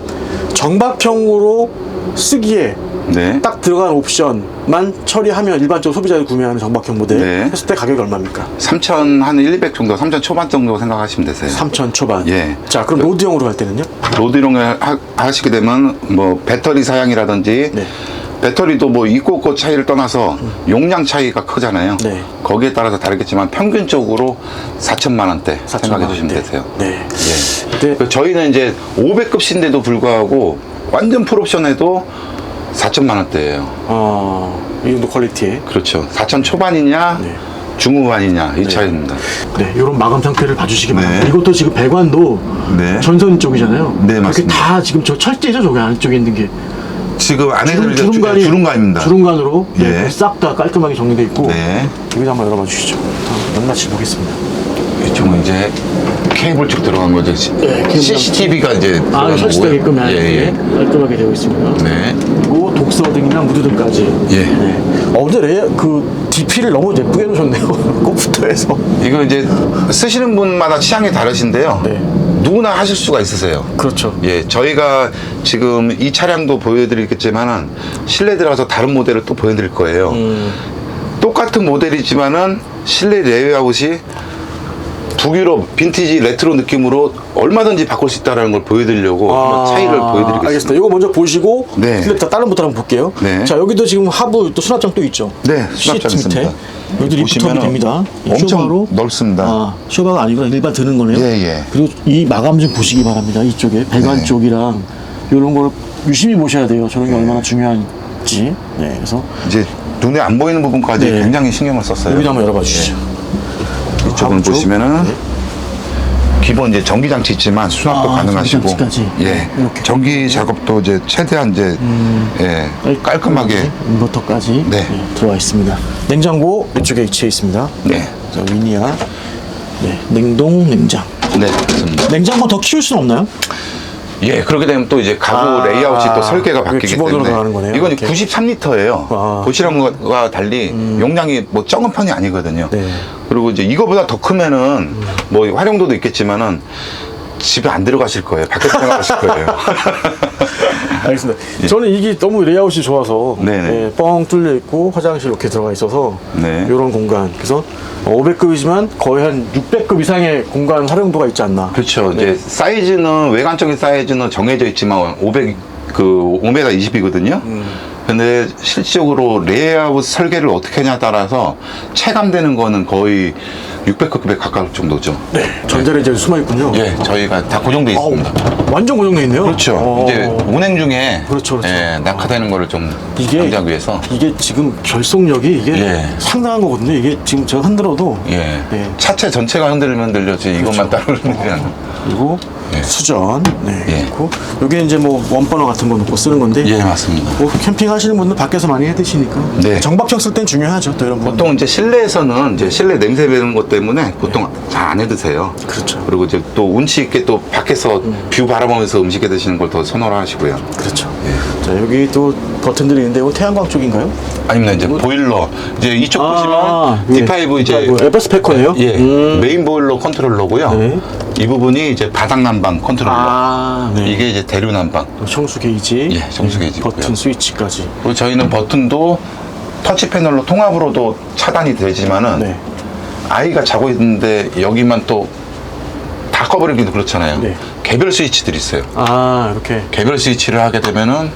정박형으로 쓰기에
네.
딱 들어간 옵션만 처리하면 일반적으로 소비자들이 구매하는 정박형 모델
네.
했을 때 가격이 얼마입니까?
3,000, 한 1,200 정도, 3,000 초반 정도 생각하시면 되세요.
3천 초반.
예.
자, 그럼 로드형으로 할 때는요?
로드용을 하시게 되면 뭐 배터리 사양이라든지
네.
배터리도 뭐 있고 없고 차이를 떠나서 용량 차이가 크잖아요.
네.
거기에 따라서 다르겠지만 평균적으로 4천만 원대 생각해 주시면 되세요.
네.
예.
네.
그 저희는 이제 500급신데도 불구하고 완전 풀옵션에도 4천만 원대예요.
이 정도 퀄리티에.
그렇죠. 4천 초반이냐
네.
중후반이냐 이 차이입니다.
네, 이런 마감 상태를 봐주시기
네.
바랍니다. 이것도 지금 배관도
네.
전선 쪽이잖아요.
네,
이렇게
맞습니다.
다 지금 저 철제죠, 저기 안쪽에 있는 게.
지금 안에
주름간입니다. 주름간으로
예.
싹 다 깔끔하게 정리되어 있고.
네.
여기도 한번 열어봐 주시죠. 낱낱이 보겠습니다.
이쪽은 이제 케이블 쭉 들어간 거죠.
케이블
CCTV가 이제 들어간
설치되게끔
거고요.
이렇게 깔끔하게 되어 있습니다.
네.
그리고 독서등이랑 무드등까지.
예.
네. 근데 그 DP를 너무 예쁘게 해놓으셨네요. 꽃부터해서.
이거 이제 쓰시는 분마다 취향이 다르신데요.
네.
누구나 하실 수가 있으세요.
그렇죠.
예, 저희가 지금 이 차량도 보여드리겠지만은 실내 들어가서 다른 모델을 또 보여드릴 거예요. 똑같은 모델이지만은 실내 레이아웃이 북유럽 빈티지 레트로 느낌으로 얼마든지 바꿀 수 있다는 걸 보여드리려고 한번 차이를 보여드리겠습니다.
알겠습니다. 이거 먼저 보시고
네.
다른 부터 한번 볼게요.
네.
자, 여기도 지금 하부 또 수납장 또 있죠.
네,
시트
수납장
밑에.
있습니다.
여기도 리프트업이
보시면은
됩니다. 이
엄청
쇼바로.
넓습니다.
쇼바가 아니구나. 일반 드는 거네요.
예, 예.
그리고 이 마감 좀 보시기 바랍니다. 이쪽에 배관
네.
쪽이랑 이런 걸 유심히 보셔야 돼요. 저런 게 얼마나 중요한지. 네, 그래서
이제 눈에 안 보이는 부분까지
네.
굉장히 신경을 썼어요.
여기도 한번 열어봐 주시죠.
이쪽은
하부 쪽.
보시면은
네.
기본 이제 전기 장치 있지만 수납도 가능하시고,
전기 장치까지.
예,
이렇게.
전기 작업도 이제 최대한 이제 예, 깔끔하게,
인버터까지
네.
들어와 있습니다. 냉장고 이쪽에 위치해 있습니다.
네,
자, 위니아. 네, 냉동 냉장.
네, 맞습니다.
냉장고 더 키울 수는 없나요?
예, 그렇게 되면 또 이제 가구 레이아웃이 또 설계가 바뀌기
기본으로
때문에
들어가는 거네요.
이건
이렇게.
93리터예요. 도시락과 달리 용량이 뭐 적은 편이 아니거든요.
네.
그리고 이제 이거보다 더 크면은 뭐 활용도도 있겠지만은 집에 안 들어가실 거예요. 밖에서 생각하실 거예요.
알겠습니다. 저는 이게 너무 레이아웃이 좋아서
네네.
예, 뻥 뚫려 있고 화장실 이렇게 들어가 있어서
네.
이런 공간. 그래서 500급이지만 거의 한 600급 이상의 공간 활용도가 있지 않나.
그렇죠.
네.
이제 사이즈는 외관적인 사이즈는 정해져 있지만 5m 20이거든요. 근데 실질적으로 레이아웃 설계를 어떻게 하냐에 따라서 체감되는 거는 거의 600급에 가까울 정도죠.
네. 전자레인지에 숨어 있군요.
예, 저희가 다 고정돼 있습니다.
완전 고정돼 있네요.
그렇죠. 이제 운행 중에
그렇죠.
예, 낙하되는 거를 좀 방지하기 위해서
이게 지금 결속력이 이게
예.
상당한 거거든요. 이게 지금 제가 흔들어도
예,
예.
차체 전체가 흔들리면 들렸지 이것만 따로 흔들리지 않는.
그리고
예.
수전 네,
예.
그리고 여기 이제 뭐 원버너 같은 거 놓고 쓰는 건데
예, 맞습니다.
뭐 캠핑 하시는 분들 밖에서 많이 해 드시니까
네.
정박형 쓸 땐 중요하죠. 또 이런 거.
보통 이제 실내에서는 이제 실내 냄새 배는 것 때문에 보통 잘 안 해 드세요.
그렇죠.
그리고 이제 또 운치 있게 또 밖에서 뷰 바라보면서 음식 해 드시는 걸 더 선호를 하시고요.
그렇죠. 자, 여기 또 버튼들이 있는데 이거 태양광 쪽인가요?
아니면 이제 보일러 이제 이쪽 보시면
예.
D5 이제
에버스 패커네요.
예 메인 보일러 컨트롤러고요.
네.
이 부분이 이제 바닥 난방 컨트롤러.
네.
이게 이제 대류 난방.
또 청수 게이지,
예, 청수 게이지
버튼
있고요.
스위치까지.
그리고 저희는 버튼도 터치 패널로 통합으로도 차단이 되지만은
네.
아이가 자고 있는데 여기만 또 다 꺼버리기도 그렇잖아요.
네.
개별 스위치들이 있어요.
이렇게.
개별 스위치를 하게 되면은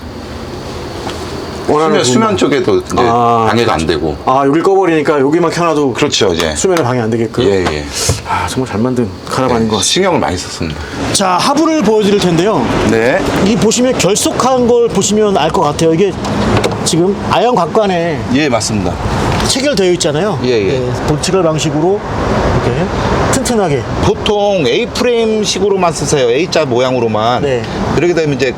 원하는
수면 쪽에도 이제 방해가 안 되고.
아, 여길 꺼버리니까 여기만 켜놔도
그렇죠, 이제.
수면에 방해 안 되게끔.
예, 예.
아, 정말 잘 만든 카라반인 것 같습니다.
신경을 많이 썼습니다.
자, 하부를 보여드릴 텐데요.
네.
이 보시면 결속한 걸 보시면 알 것 같아요. 이게 지금 아연 각관에
예, 맞습니다.
체결되어 있잖아요.
예, 예.
볼티컬 방식으로 이렇게 튼튼하게.
보통 A 프레임식으로만 쓰세요. A자 모양으로만.
네.
그렇게 되면 이제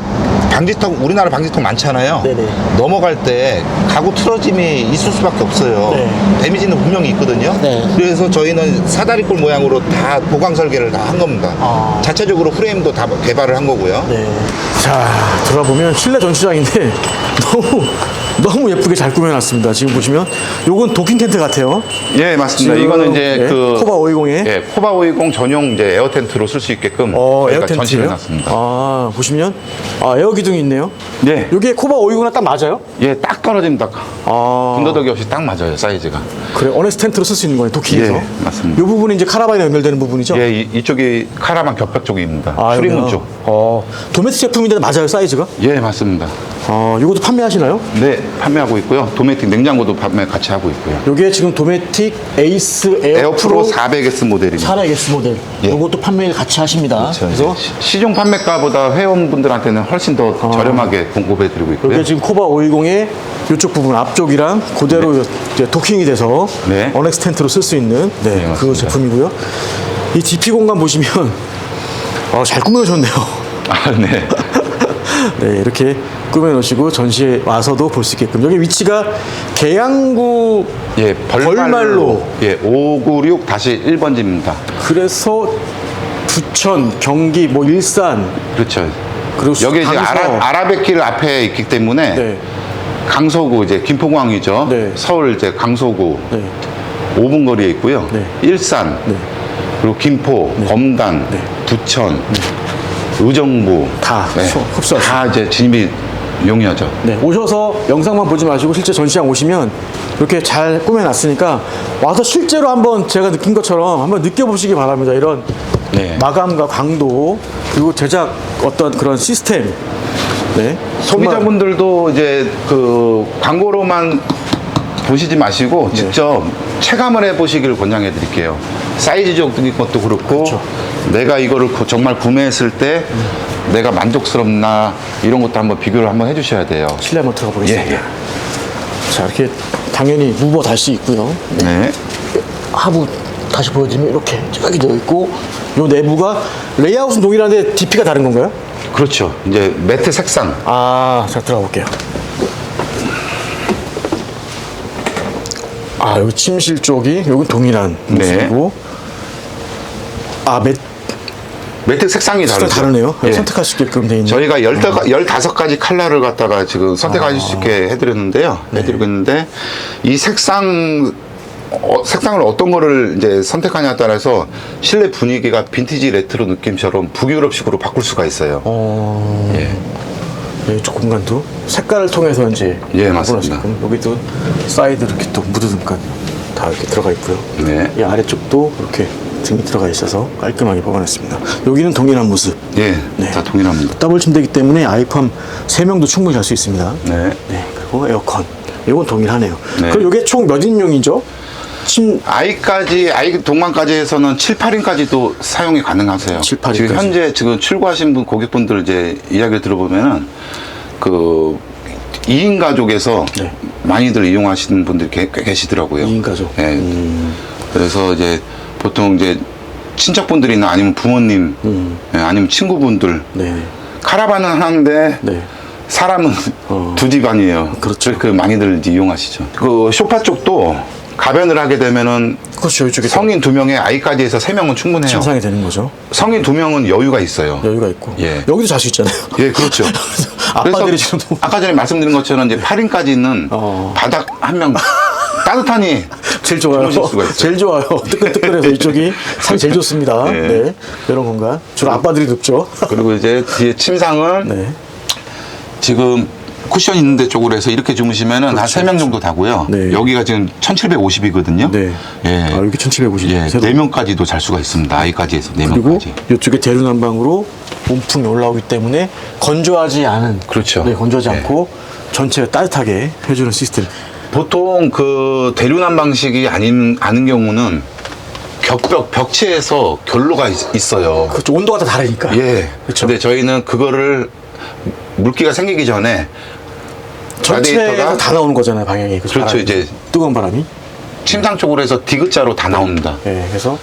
방지턱, 우리나라 방지턱 많잖아요.
네네.
넘어갈 때 가구 틀어짐이 있을 수밖에 없어요.
네.
데미지는 분명히 있거든요.
네.
그래서 저희는 사다리꼴 모양으로 다 보강 설계를 다 한 겁니다. 자체적으로 프레임도 다 개발을 한 거고요.
네. 자, 들어보면 실내 전시장인데 너무 예쁘게 잘 꾸며놨습니다. 지금 보시면 요건 도킹 텐트 같아요.
예, 맞습니다.
지금,
이거는 이제
예,
그
코바 520에
예, 코바 520 전용 이제 에어 텐트로 쓸 수 있게끔
에어
저희가
텐트요?
전시를 해놨습니다.
아, 보시면 에어 기둥이 있네요.
네.
요게 코바 520이랑 딱 맞아요?
예, 딱 떨어집니다.
아,
군더더기 없이 딱 맞아요, 사이즈가.
그래, 어네스 텐트로 쓸 수 있는 거예요, 도킹에서.
예, 맞습니다.
요 부분이 이제 카라반에 연결되는 부분이죠?
예, 이쪽이 카라반 겹벽 쪽입니다. 수리문
여기요?
쪽.
도메틱 제품인데 맞아요, 사이즈가?
예, 맞습니다.
요것도 판매하시나요?
네, 판매하고 있고요. 도메틱 냉장고도 판매 같이 하고 있고요.
요게 지금 도메틱 에이스 에어
에어프로 400S 모델입니다.
400S 모델.
예.
요것도 판매를 같이 하십니다. 그래서
시중 판매가보다 회원분들한테는 훨씬 더 저렴하게 공급해드리고 있고요.
이게 지금 코바 520의 이쪽 부분 앞쪽이랑 그대로 이제 도킹이 돼서
네.
어넥스 텐트로 쓸 수 있는
네,
그
맞습니다.
제품이고요. 이 DP 공간 보시면 잘 꾸며졌네요.
아, 네.
네, 이렇게 꾸며 놓으시고 전시에 와서도 볼 수 있게끔. 여기 위치가 계양구
예,
벌말로.
예, 596-1번지입니다.
그래서 부천, 경기, 뭐 일산
그렇죠.
그리고
여기 이제
강서.
아라뱃길 앞에 있기 때문에
네.
강서구 이제 김포공항이죠.
네.
서울 이제 강서구
네.
5분 거리에 있고요.
네.
일산,
네.
그리고 김포, 검단,
네.
부천, 의정부
다 흡수하시고.
다 이제 진입이 용이하죠.
네, 오셔서 영상만 보지 마시고 실제 전시장 오시면 이렇게 잘 꾸며놨으니까 와서 실제로 한번 제가 느낀 것처럼 한번 느껴보시기 바랍니다. 이런
네.
마감과 강도 그리고 제작 어떤 그런 시스템. 네, 정말
소비자분들도 이제 그 광고로만 보시지 마시고 직접 체감을 해보시기를 권장해 드릴게요. 사이즈적인 것도 그렇고 내가 이거를 정말 구매했을 때 내가 만족스럽나 이런 것도 한번 비교를 한번 해주셔야 돼요.
실내 한번 들어가 보겠습니다.
예.
자, 이렇게 당연히 무버 달수 있고요.
네.
하부 다시 보여드리면 이렇게 쫙이 되어 있고 요 내부가 레이아웃은 동일한데 DP가 다른 건가요?
그렇죠. 이제 매트 색상.
자, 들어가 볼게요. 여기 침실 쪽이 여기 동일한
네.
모습이고
매트 색상이 다르죠.
다르네요.
예.
선택할 수 있게끔 돼 있는.
저희가 15가지 컬러를 갖다가 지금 선택하실 수 있게 해드렸는데요. 해드리고 있는데 이 색상을 어떤 거를 이제 선택하냐에 따라서 실내 분위기가 빈티지 레트로 느낌처럼 북유럽식으로 바꿀 수가 있어요. 예.
네, 이쪽 공간도 색깔을 통해서 이제
예, 맞습니다.
바꾸는 여기도 사이드 이렇게 또 무드등까지 다 이렇게 들어가 있고요.
네.
이 아래쪽도 이렇게 등이 들어가 있어서 깔끔하게 보관했습니다. 여기는 동일한 모습.
예,
네.
다 동일합니다.
더블 침대이기 때문에 아이팜 3명도 충분히 잘 수 있습니다.
네.
그리고 에어컨. 이건 동일하네요.
네.
그럼 이게 총 몇 인용이죠?
아이 동반까지 해서는 7, 8인까지도 사용이 가능하세요.
7, 8인까지.
지금 현재 출고하신 고객분들 이제 이야기를 들어보면은 그 2인 가족에서
네.
많이들 이용하시는 분들이 꽤 계시더라고요.
2인 가족.
예. 그래서 이제 보통 이제 친척분들이나 아니면 부모님, 예, 아니면 친구분들
네.
카라반은 하는데
네.
사람은 두 집안이에요.
그렇죠.
그 많이들 이제 이용하시죠. 그 소파 쪽도 가변을 하게 되면은
그렇죠. 이쪽에
성인 2명에 아이까지 해서 3명은 충분해요.
침상이 되는 거죠.
성인 2명은 여유가 있어요.
여유가 있고.
예.
여기도 잘 수 있잖아요.
예, 그렇죠.
아빠들이
그래서
지금
아까 전에 말씀드린 것처럼 이제 8인까지는 바닥 한 명 따뜻하니
제일 좋아요.
주무실 수가 있어요.
제일 좋아요. 뜨끈뜨끈해서 이쪽이 상 제일 좋습니다.
네.
네. 이런 공간. 주로 아빠들이 눕죠.
그리고 이제 뒤에 침상은
네.
지금 쿠션 있는 데 쪽으로 해서 이렇게 주무시면은 한 3명 정도 다고요.
네.
여기가 지금 1750이거든요.
네.
예.
여기 1750.
예. 4명까지도 잘 수가 있습니다. 아이까지 해서
그리고
4명까지.
이쪽에 대류난방으로 온풍이 올라오기 때문에 건조하지 않은.
그렇죠.
네, 건조하지
네.
않고 전체가 따뜻하게 해주는 시스템.
보통 그 대륜한 방식이 아닌 경우는 벽체에서 결로가 있어요.
그렇죠. 온도가 다 다르니까.
예.
그렇죠.
근데 저희는 그거를 물기가 생기기 전에
전체에서
라디에이터가
다 나오는 거잖아요, 방향이.
그렇죠.
바람이.
이제
뜨거운 바람이.
침상 쪽으로 해서 디귿자로 다 나옵니다.
예, 그래서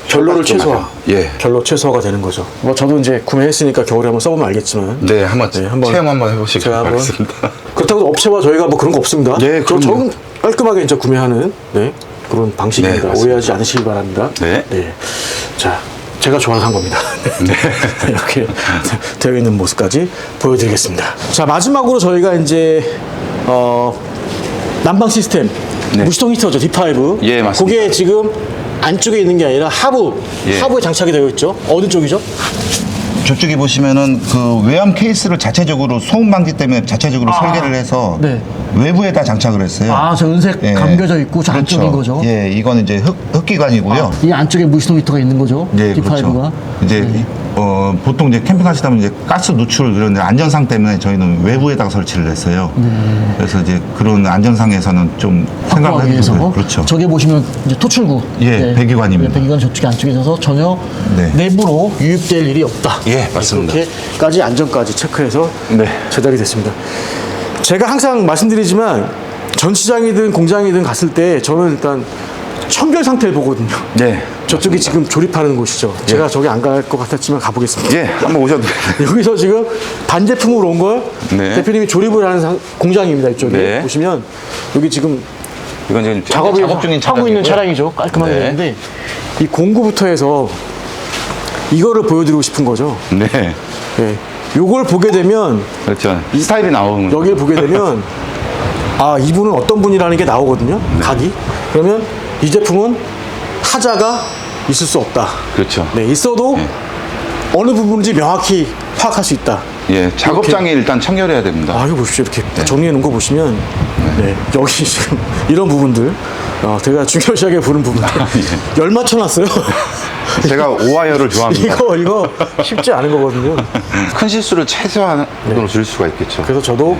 결로를 최소화.
예.
결로 최소화가 되는 거죠. 뭐 저도 이제 구매했으니까 겨울에 한번 써보면 알겠지만.
네, 한번
한번
체험 한번 해보시기
제가 한번
바라겠습니다.
그렇다고 업체와 저희가 뭐 그런 거 없습니다.
네, 그럼요.
저는 깔끔하게 이제 구매하는 네, 그런 방식입니다.
네, 맞습니다.
오해하지 않으시기 바랍니다.
네.
자, 제가 좋아서 한 겁니다.
네.
이렇게 되어 있는 모습까지 보여드리겠습니다. 자, 마지막으로 저희가 이제 난방 시스템
네.
무시동 히터죠, D5.
예, 맞습니다.
그게 지금 안쪽에 있는 게 아니라
예.
하부에 장착이 되어 있죠. 어느 쪽이죠?
저쪽에 보시면은 그 외암 케이스를 자체적으로 소음 방지 때문에 자체적으로 설계를 해서
네.
외부에다 장착을 했어요.
저 은색
예.
감겨져 있고 저
그렇죠.
안쪽인 거죠.
예, 이거는 이제 흡기관이고요.
이 안쪽에 무시동 히터가 있는 거죠.
네,
D5가.
그렇죠. 이제 보통 이제 캠핑하시다 보면 이제 가스 노출 그런 안전상 때문에 저희는 외부에다가 설치를 했어요. 그래서 이제 그런 안전상에서는 좀 생각을
위해서.
해주고 그렇죠.
저게 보시면 이제 토출구.
예, 배기관입니다.
배기관 저쪽에 안쪽에 있어서 전혀
네.
내부로 유입될 일이 없다.
예, 맞습니다.
그렇게까지 안전까지 체크해서
네.
제작이 됐습니다. 제가 항상 말씀드리지만 전시장이든 공장이든 갔을 때 저는 일단 청결 상태를 보거든요.
네.
저쪽이 지금 조립하는 곳이죠. 제가 저기 안 갈 것 같았지만 가보겠습니다.
예, 한번 오셔도 됩니다.
여기서 지금 반제품으로 온 걸
네.
대표님이 조립을 하는 공장입니다. 이쪽에
네.
보시면 여기 지금
이건 지금
작업
중인
하고 있는
차량이고요.
차량이죠. 깔끔하게
네.
되는데 이 공구부터 해서 이거를 보여드리고 싶은 거죠.
네.
네. 요걸 보게 되면
그렇죠. 이 스타일이 나오는 거죠.
여기를 보게 되면 이분은 어떤 분이라는 게 나오거든요. 각이. 그러면 이 제품은 하자가 있을 수 없다.
그렇죠.
네, 있어도
네.
어느 부분인지 명확히 파악할 수 있다.
예, 작업장이 일단 청결해야 됩니다.
이거 보십시오. 이렇게 정리해 놓은 거 보시면 네, 여기 지금 이런 부분들 제가 중요시하게 보는 부분들
예.
열 맞춰놨어요.
제가 오와이어를 좋아합니다.
이거 쉽지 않은 거거든요.
큰 실수를 최소한으로 줄 수가 있겠죠.
그래서 저도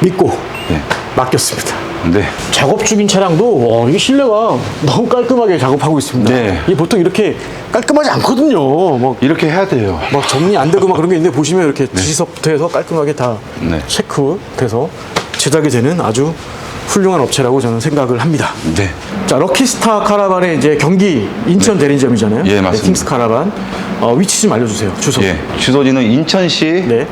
믿고
예.
맡겼습니다.
네.
작업 중인 차량도 이게 실내가 너무 깔끔하게 작업하고 있습니다.
네.
이게 보통 이렇게 깔끔하지 않거든요.
이렇게 해야 돼요.
막 정리 안 되고 막 그런 게 있는데 보시면 이렇게 지지석부터 해서 깔끔하게 다
네.
체크돼서 제작이 되는 아주 훌륭한 업체라고 저는 생각을 합니다.
네.
자, 럭키스타 카라반의 이제 경기 인천 대리점이잖아요.
예, 맞습니다.
킹스 카라반. 위치 좀 알려주세요. 주소.
예. 주소지는 인천시
네.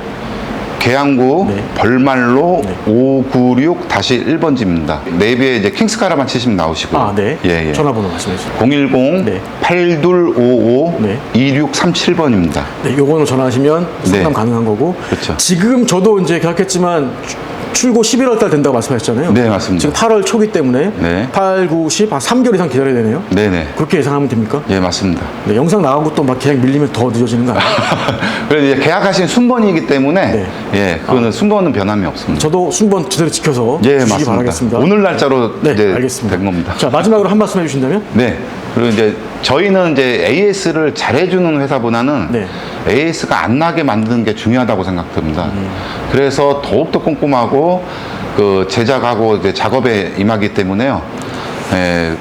계양구
네.
벌말로 596-1번지입니다. 내비에 이제 킹스 카라반 치시면 나오시고요.
네.
예, 예.
전화번호 말씀해 주세요.
010-8255-2637번입니다.
네, 요거로 전화하시면 상담
네.
가능한 거고.
그렇죠.
지금 저도 이제 계약했지만 출고 11월 달 된다고 말씀하셨잖아요.
네, 맞습니다.
지금 8월 초기 때문에
네.
8, 9, 10, 한 3개월 이상 기다려야 되네요.
네네.
그렇게 예상하면 됩니까?
예, 맞습니다.
네, 영상 나가고 또 막 계약 밀리면 더 늦어지는 거 아니에요?
그래서 이제 계약하신 순번이기 때문에
네.
예, 그거는 순번은 변함이 없습니다.
저도 순번 제대로 지켜서
예,
주시기
맞습니다.
바라겠습니다.
오늘 날짜로
네,
이제
알겠습니다.
된 겁니다.
자, 마지막으로 한 말씀 해주신다면?
네. 그리고 이제 저희는 이제 AS를 잘해주는 회사보다는
네.
AS가 안 나게 만드는 게 중요하다고 생각됩니다. 그래서 더욱더 꼼꼼하고 그 제작하고 이제 작업에 임하기 때문에요. 예,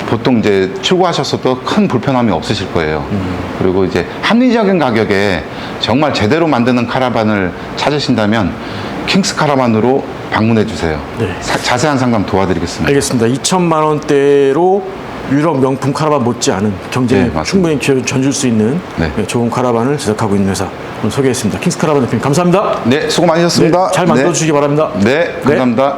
보통 이제 출고하셨어도 큰 불편함이 없으실 거예요. 그리고 이제 합리적인 가격에 정말 제대로 만드는 카라반을 찾으신다면 킹스 카라반으로 방문해 주세요.
네.
자세한 상담 도와드리겠습니다.
알겠습니다. 2천만 원대로 유럽 명품 카라반 못지않은 경쟁에
네, 맞습니다.
충분히 견줄 수 있는
네.
좋은 카라반을 제작하고 있는 회사 오늘 소개했습니다. 킹스 카라반 대표님 감사합니다.
네, 수고 많으셨습니다.
네, 잘 만들어주시기 바랍니다.
네, 감사합니다.